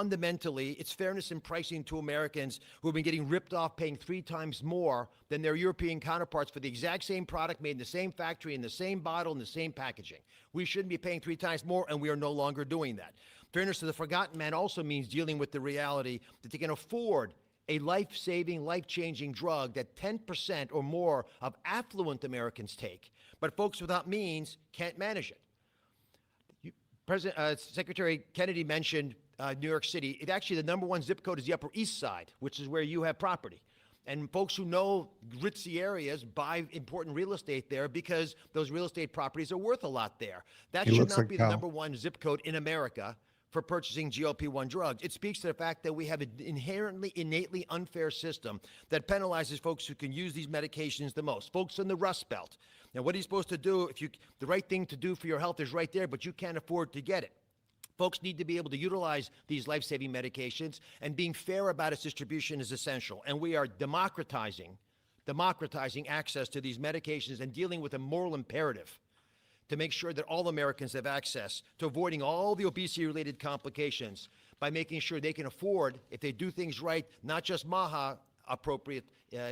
fundamentally, it's fairness in pricing to Americans who have been getting ripped off paying 3 times more than their European counterparts for the exact same product made in the same factory, in the same bottle, in the same packaging. We shouldn't be paying 3 times more, and we are no longer doing that. Fairness to the forgotten man also means dealing with the reality that they can afford a life-saving, life-changing drug that 10% or more of affluent Americans take, but folks without means can't manage it. Secretary Kennedy mentioned New York City. It actually, the number one zip code is the Upper East Side, which is where you have property. And folks who know ritzy areas buy important real estate there because those real estate properties are worth a lot there. That should not be the number one zip code in America for purchasing GLP-1 drugs. It speaks to the fact that we have an inherently, innately unfair system that penalizes folks who can use these medications the most, folks in the Rust Belt. Now, what are you supposed to do if the right thing to do for your health is right there, but you can't afford to get it? Folks need to be able to utilize these life-saving medications, and being fair about its distribution is essential. And we are democratizing access to these medications and dealing with a moral imperative to make sure that all Americans have access to avoiding all the obesity-related complications by making sure they can afford, if they do things right, not just MAHA appropriate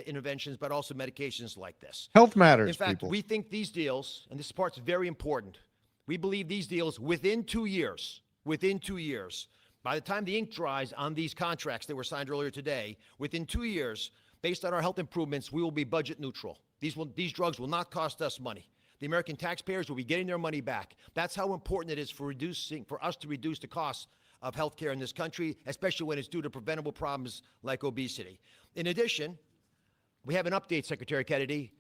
interventions, but also medications like this. Health matters, in fact, people. We think these deals, and this part's very important, we believe these deals within 2 years, by the time the ink dries on these contracts that were signed earlier today, within 2 years, based on our health improvements, we will be budget neutral. These drugs will not cost us money. The American taxpayers will be getting their money back. That's how important it is for us to reduce the costs of healthcare in this country, especially when it's due to preventable problems like obesity. In addition, we have an update, Secretary Kennedy.